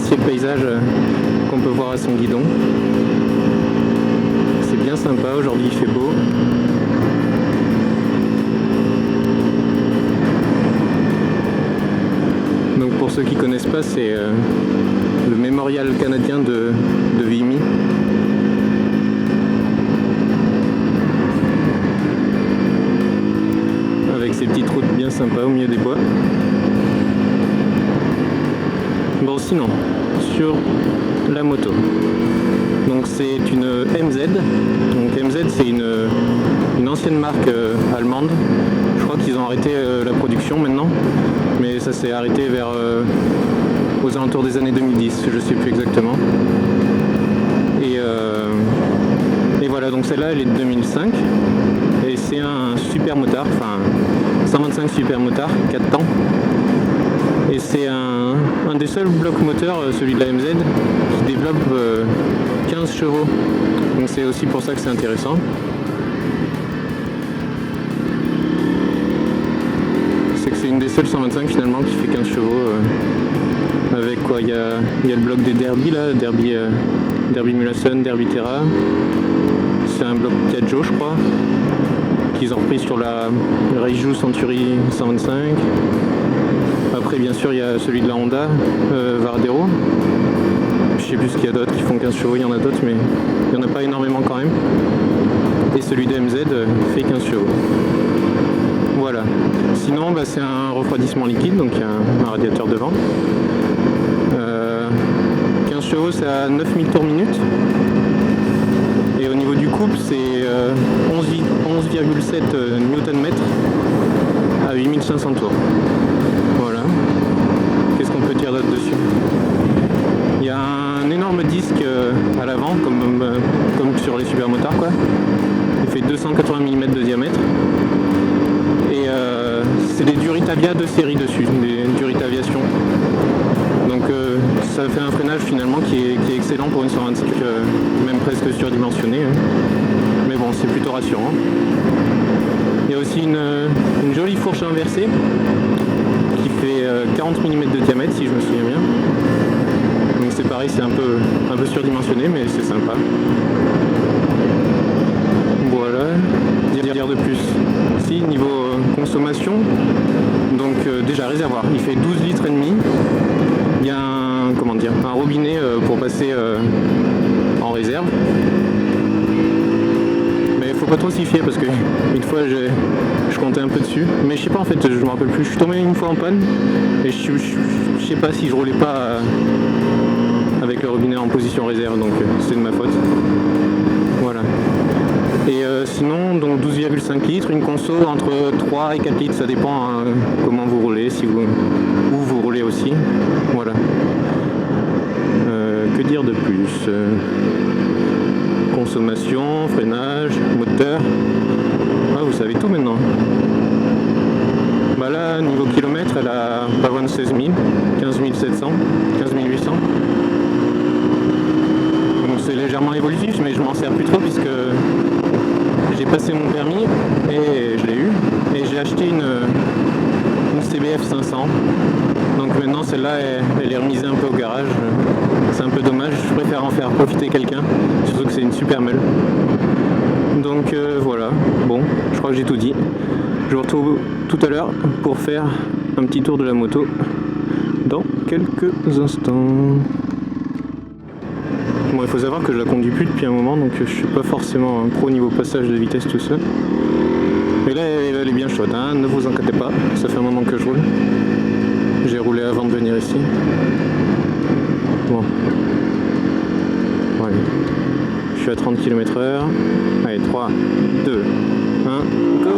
apprécier le paysage qu'on peut voir à son guidon. C'est bien sympa, aujourd'hui il fait beau. Donc pour ceux qui ne connaissent pas, c'est le mémorial canadien de Vimy. Avec ces petites routes bien sympas au milieu des bois. Bon, sinon, sur la moto. Donc c'est une MZ. Donc MZ, c'est une ancienne marque allemande. Je crois qu'ils ont arrêté la production maintenant, mais ça s'est arrêté vers aux alentours des années 2010, je sais plus exactement. Et voilà, donc celle-là, elle est de 2005 et c'est un super motard, enfin 125 super motard, 4 temps. Et c'est un des seuls blocs moteurs, celui de la MZ, qui développe 15 chevaux. Donc c'est aussi pour ça que c'est intéressant. C'est que c'est une des seules 125 finalement qui fait 15 chevaux. Avec quoi, il y a le bloc des Derby là, Derby Mulesson, Derby Terra. C'est un bloc Piaggio je crois, qu'ils ont repris sur la Reiju Century 125. Après bien sûr il y a celui de la Honda, Vardero. Je sais plus ce qu'il y a d'autres qui font 15 chevaux, il y en a d'autres mais il n'y en a pas énormément quand même. Et celui de MZ fait 15 chevaux. Voilà. Sinon c'est un refroidissement liquide, donc il y a un radiateur devant. 15 chevaux c'est à 9000 tours minute. Et au niveau du couple c'est 11,7 Nm à 8500 tours. Voilà. Qu'est-ce qu'on peut dire d'autre dessus? Il y a un énorme disque à l'avant, comme sur les supermotards quoi. Il fait 280 mm de diamètre. Et c'est des Duritavia de série dessus, des Duritaviation. Donc ça fait un freinage finalement qui est excellent pour une 125, même presque surdimensionnée. Hein. Mais bon, c'est plutôt rassurant. Il y a aussi une jolie fourche inversée qui fait 40 mm de diamètre si je me souviens bien. Donc c'est pareil, c'est un peu surdimensionné mais c'est sympa. Voilà, dire de plus. Si, niveau consommation, donc déjà réservoir, il fait 12 litres et demi. Il y a un robinet pour passer en réserve. Mais il faut pas trop s'y fier parce que une fois je comptais un peu dessus. Mais je sais pas en fait, je me rappelle plus. Je suis tombé une fois en panne et je sais pas si je roulais pas avec le robinet en position réserve, donc c'est de ma faute. Voilà. Et sinon, donc 12,5 litres, une conso entre 3 et 4 litres, ça dépend comment vous roulez, où vous roulez aussi. Voilà. Que dire de plus? Consommation, freinage, moteur. Ah, vous savez tout maintenant. Bah là, niveau kilomètre, elle a pas loin de 16 000, 15 700, 15 800. Donc c'est légèrement évolutif, mais je m'en sers plus trop puisque j'ai passé mon permis et je l'ai eu. Et j'ai acheté une CBF 500. Donc maintenant celle-là, elle est remisée un peu au garage. C'est un peu dommage, je préfère en faire profiter quelqu'un, surtout que c'est une super meule. Donc voilà, bon, je crois que j'ai tout dit. Je vous retrouve tout à l'heure pour faire un petit tour de la moto dans quelques instants. Bon, il faut savoir que je la conduis plus depuis un moment, donc je suis pas forcément un pro niveau passage de vitesse tout ça. Mais là, elle est bien chaude, hein, ne vous inquiétez pas, ça fait un moment que je roule. J'ai roulé avant de venir ici. Bon. Voilà. Je suis à 30 km/h. Allez, 3, 2, 1, go!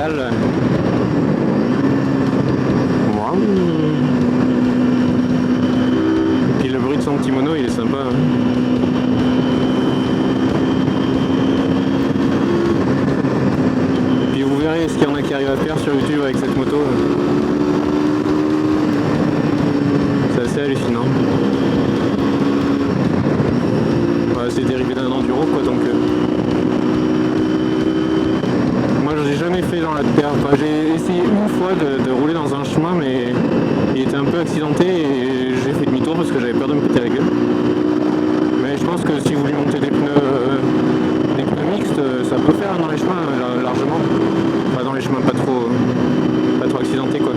pédale. Et puis le bruit de son petit mono, il est sympa. Puis vous verrez ce qu'il y en a qui arrivent à faire sur YouTube avec cette moto. C'est assez hallucinant. Ouais, c'est dérivé d'un enduro quoi, donc moi j'ai jamais fait dans la terre. Enfin, j'ai essayé une fois de rouler dans un chemin, mais il était un peu accidenté et j'ai fait demi-tour parce que j'avais peur de me péter la gueule. Mais je pense que si vous lui montez des pneus mixtes, ça peut faire dans les chemins largement. Enfin dans les chemins pas trop accidentés quoi.